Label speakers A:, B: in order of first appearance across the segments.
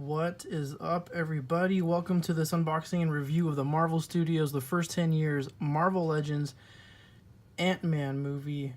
A: What is up, everybody? Welcome to this unboxing and review of the Marvel Studios, the first 10 years, Marvel Legends, Ant-Man movie,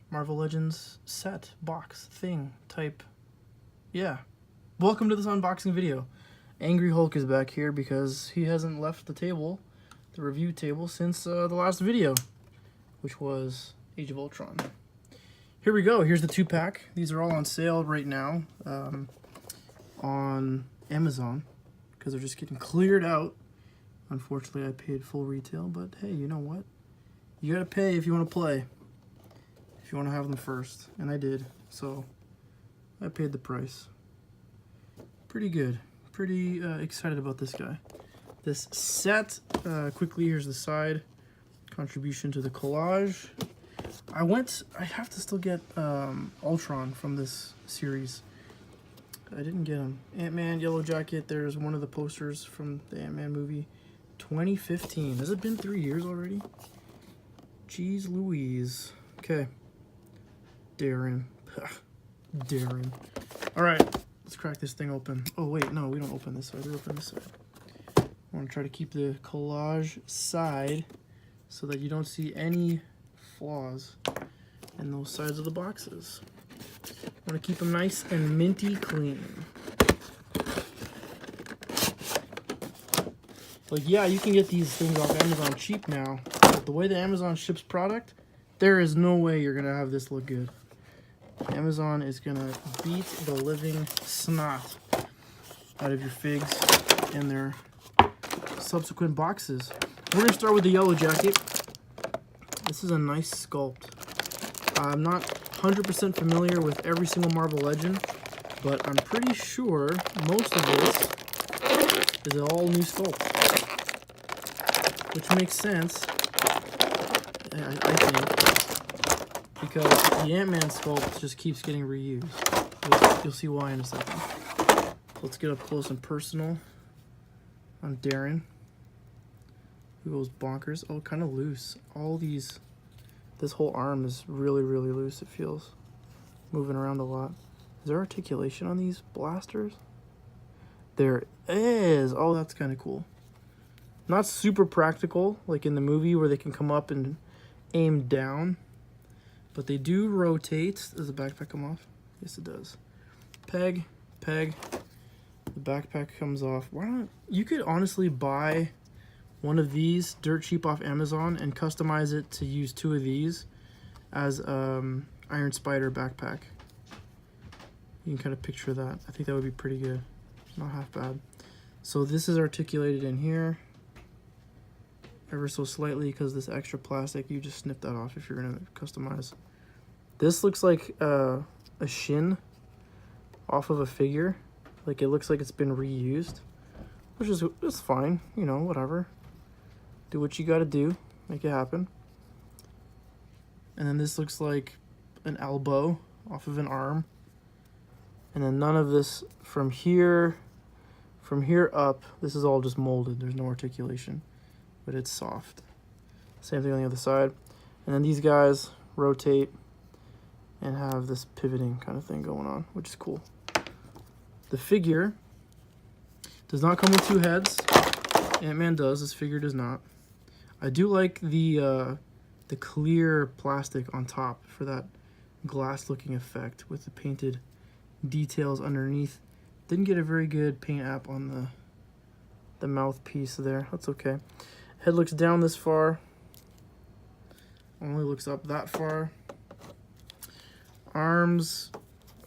A: Marvel Legends set, box, thing, type. Yeah. Welcome to this unboxing video. Angry Hulk is back here because he hasn't left the table, the review table, since the last video, which was Age of Ultron. Here we go. Here's the 2-pack. These are all on sale right now. On Amazon because they're just getting cleared out. Unfortunately, I paid full retail, but hey, you know what? You gotta pay if you want to play, if you want to have them first, and I did, so I paid the price. Pretty good. Pretty excited about this guy. This set, quickly, here's the side contribution to the collage. I have to still get Ultron from this series. I didn't get him. Ant-Man, Yellow Jacket. There's one of the posters from the Ant-Man movie. 2015. Has it been 3 years already? Jeez Louise. Okay. Darren. Darren. Alright. Let's crack this thing open. Oh, wait. No, we don't open this side. We open this side. I want to try to keep the collage side so that you don't see any flaws in those sides of the boxes. I want to keep them nice and minty clean. Like, yeah, you can get these things off Amazon cheap now, but the way the Amazon ships product, there is no way you're going to have this look good. Amazon is going to beat the living snot out of your figs and their subsequent boxes. We're going to start with the Yellow Jacket. This is a nice sculpt. I'm not 100% familiar with every single Marvel Legend, but I'm pretty sure most of this is all new sculpt, which makes sense, I think, because the Ant-Man sculpt just keeps getting reused. You'll see why in a second. Let's get up close and personal on Darren, who goes bonkers. Oh, kind of loose. This whole arm is really, really loose, it feels. Moving around a lot. Is there articulation on these blasters? There is. Oh, that's kind of cool. Not super practical, like in the movie where they can come up and aim down. But they do rotate. Does the backpack come off? Yes, it does. Peg, peg. The backpack comes off. Why don't you could honestly buy one of these dirt cheap off Amazon and customize it to use 2 of these as Iron Spider backpack. You can kind of picture that. I think that would be pretty good. Not half bad. So this is articulated in here ever so slightly because this extra plastic, you just snip that off if you're going to customize. This looks like a shin off of a figure. Like it looks like it's been reused, which is fine, you know, whatever. Do what you gotta do, make it happen. And then this looks like an elbow off of an arm. And then none of this from here up, this is all just molded. There's no articulation, but it's soft. Same thing on the other side. And then these guys rotate and have this pivoting kind of thing going on, which is cool. The figure does not come with 2 heads. Ant-Man does, this figure does not. I do like the clear plastic on top for that glass-looking effect with the painted details underneath. Didn't get a very good paint app on the mouthpiece there. That's okay. Head looks down this far. Only looks up that far. Arms,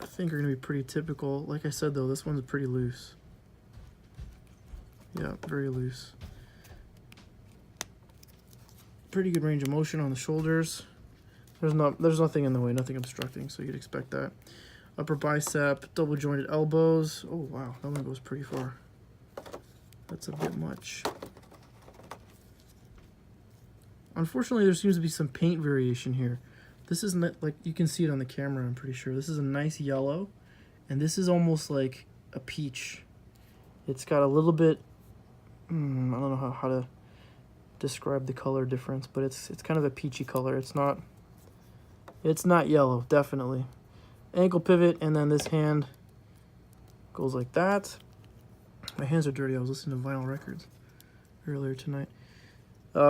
A: I think, are going to be pretty typical. Like I said, though, this one's pretty loose. Yeah, very loose. Pretty good range of motion on the shoulders. There's nothing in the way, nothing obstructing, so you'd expect that. Upper bicep, double jointed elbows. Oh wow, that one goes pretty far. That's a bit much. Unfortunately, there seems to be some paint variation here. This isn't like you can see it on the camera, I'm pretty sure. This is a nice yellow, and this is almost like a peach. It's got a little bit, I don't know how to describe the color difference, but it's kind of a peachy color. It's not yellow, definitely. Ankle pivot, and then this hand Goes like that. My hands are dirty. I was listening to vinyl records earlier tonight.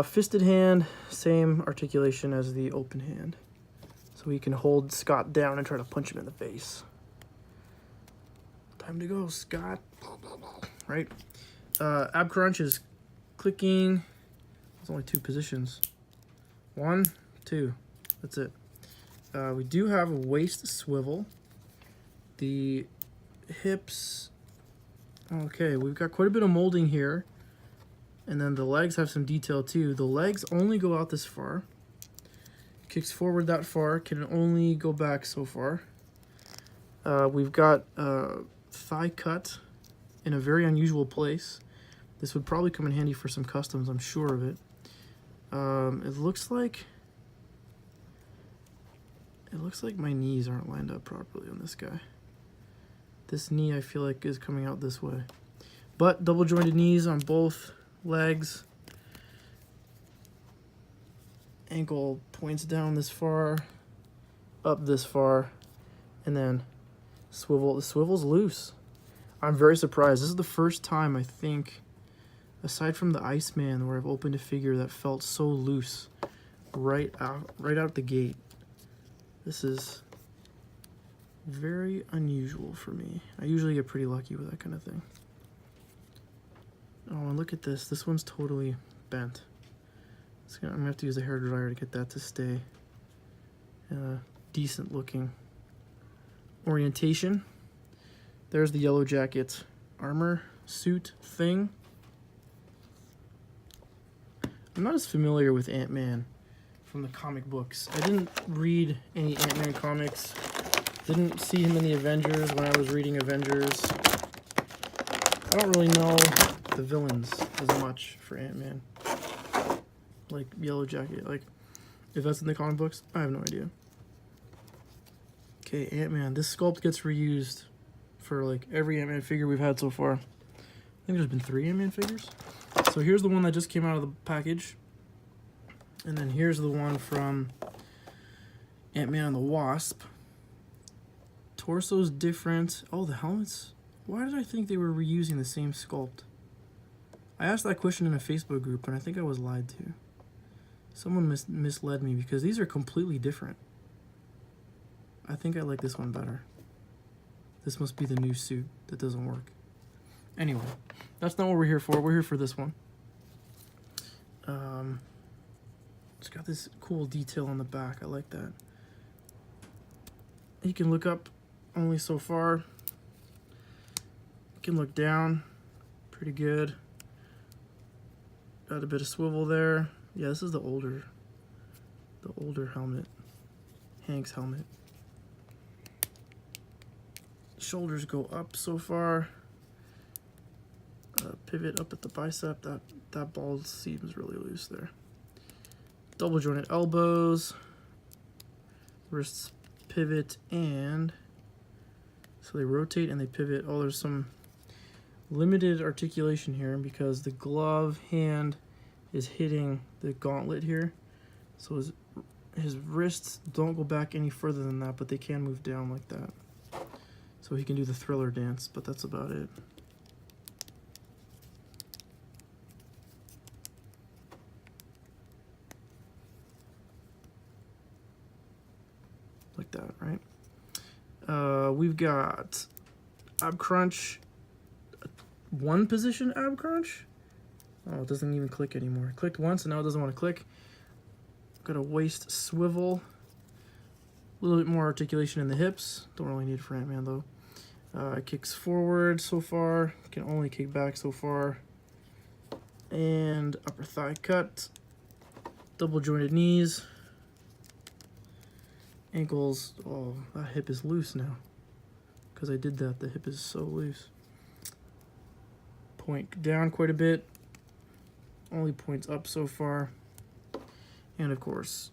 A: Fisted hand, same articulation as the open hand. So he can hold Scott down and try to punch him in the face. Time to go, Scott. Right? Ab crunch is clicking. There's only 2 positions. 1, 2. That's it. We do have a waist swivel. The hips. Okay, we've got quite a bit of molding here. And then the legs have some detail too. The legs only go out this far. Kicks forward that far. Can only go back so far. We've got thigh cut in a very unusual place. This would probably come in handy for some customs, I'm sure of it. It looks like my knees aren't lined up properly on this guy. This knee I feel like is coming out this way. But double jointed knees on both legs. Ankle points down this far, up this far, and then swivel. The swivel's loose. I'm very surprised. This is the first time, I think, aside from the Iceman, where I've opened a figure that felt so loose right out the gate. This is very unusual for me. I usually get pretty lucky with that kind of thing. Oh, and look at this. This one's totally bent. I'm gonna have to use a hair dryer to get that to stay in a decent looking orientation. There's the Yellow Jacket armor suit thing. I'm not as familiar with Ant-Man from the comic books. I didn't read any Ant-Man comics. Didn't see him in the Avengers when I was reading Avengers. I don't really know the villains as much for Ant-Man. Like Yellow Jacket, like if that's in the comic books, I have no idea. Okay, Ant-Man. This sculpt gets reused for like every Ant-Man figure we've had so far. I think there's been 3 Ant-Man figures. So here's the one that just came out of the package. And then here's the one from Ant-Man and the Wasp. Torso's different. Oh, the helmets. Why did I think they were reusing the same sculpt? I asked that question in a Facebook group, and I think I was lied to. Someone misled me because these are completely different. I think I like this one better. This must be the new suit that doesn't work. Anyway, that's not what we're here for. We're here for this one. It's got this cool detail on the back. I like that. You can look up only so far. You can look down. Pretty good. Got a bit of swivel there. Yeah, this is the older helmet. Hank's helmet. Shoulders go up so far. Pivot up at the bicep. That ball seems really loose there. Double jointed elbows. Wrists pivot and so they rotate and they pivot. Oh, there's some limited articulation here because the glove hand is hitting the gauntlet here. So his wrists don't go back any further than that, but they can move down like that. So he can do the Thriller dance, but that's about it. Like that, right? We've got ab crunch, 1 position ab crunch. Oh, it doesn't even click anymore. It clicked once and now it doesn't want to click. Got a waist swivel. A little bit more articulation in the hips. Don't really need it for Ant-Man though. It kicks forward so far. Can only kick back so far. And upper thigh cut. Double jointed knees. Ankles. Oh, that hip is loose now. Because I did that. The hip is so loose. Point down quite a bit. Only points up so far. And of course,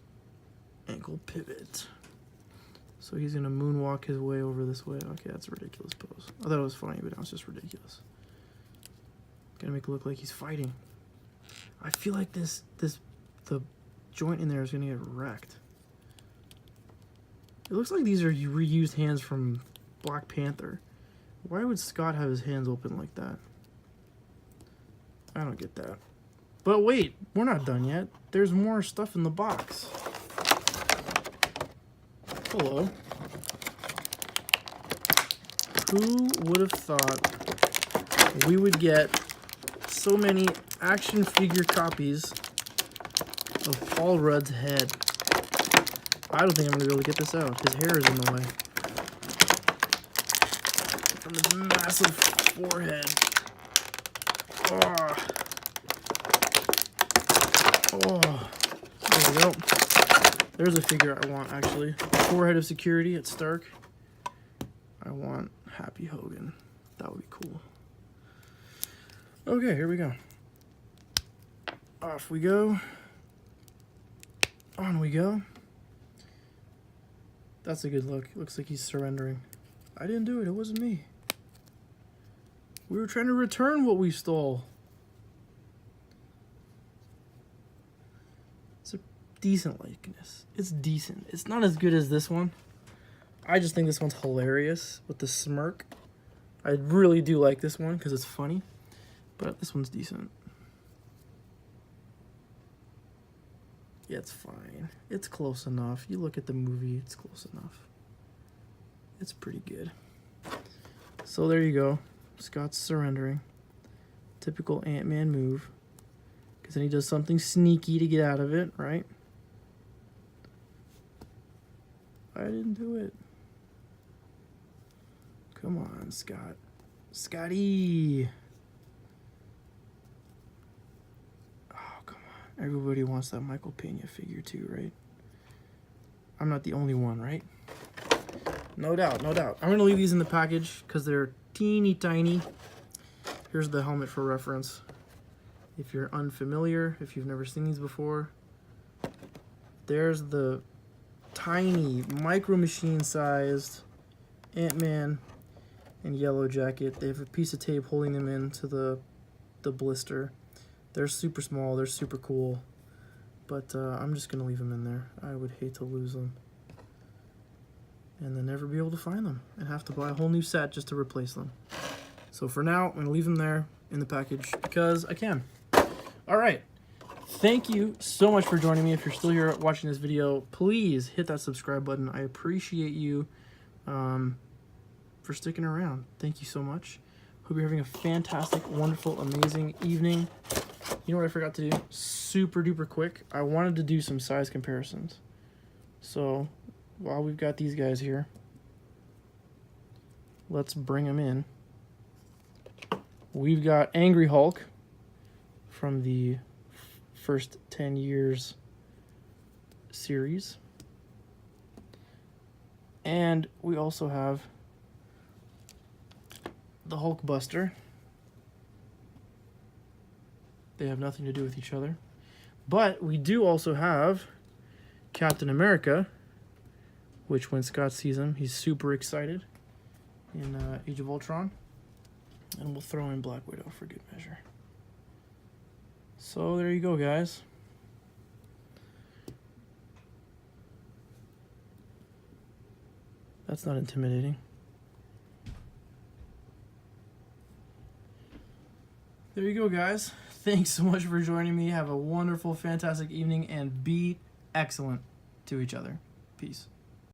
A: ankle pivot. So he's gonna moonwalk his way over this way. Okay, that's a ridiculous pose. I thought it was funny, but now it's just ridiculous. Gonna make it look like he's fighting. I feel like the joint in there is gonna get wrecked. It looks like these are reused hands from Black Panther. Why would Scott have his hands open like that? I don't get that. But wait, we're not done yet. There's more stuff in the box. Hello. Who would have thought we would get so many action figure copies of Paul Rudd's head? I don't think I'm going to be able to get this out. His hair is in the way. From his massive forehead. Oh. Oh. There we go. There's a figure I want, actually. Forehead of security at Stark. I want Happy Hogan. That would be cool. Okay, here we go. Off we go. On we go. That's a good look. Looks like he's surrendering. I didn't do it. It wasn't me. We were trying to return what we stole. It's a decent likeness. It's decent. It's not as good as this one. I just think this one's hilarious with the smirk. I really do like this one because it's funny. But this one's decent. Yeah, it's fine. It's close enough. You look at the movie, it's close enough. It's pretty good. So there you go. Scott's surrendering. Typical Ant-Man move. Because then he does something sneaky to get out of it, right? I didn't do it. Come on, Scott. Scotty! Everybody wants that Michael Pena figure too, right? I'm not the only one, right? No doubt, no doubt. I'm going to leave these in the package because they're teeny tiny. Here's the helmet for reference. If you're unfamiliar, if you've never seen these before, there's the tiny, micro machine sized Ant-Man and Yellow Jacket. They have a piece of tape holding them into the blister. They're super small, they're super cool, but I'm just going to leave them in there. I would hate to lose them and then never be able to find them and have to buy a whole new set just to replace them. So for now, I'm going to leave them there in the package because I can. All right. Thank you so much for joining me. If you're still here watching this video, please hit that subscribe button. I appreciate you for sticking around. Thank you so much. Hope you're having a fantastic, wonderful, amazing evening. You know what I forgot to do? Super duper quick. I wanted to do some size comparisons. So while we've got these guys here, let's bring them in. We've got Angry Hulk from the first 10 years series. And we also have the Hulkbuster. They have nothing to do with each other. But we do also have Captain America, which when Scott sees him, he's super excited in Age of Ultron. And we'll throw in Black Widow for good measure. So there you go, guys. That's not intimidating. There you go, guys. Thanks so much for joining me. Have a wonderful, fantastic evening, and be excellent to each other. Peace.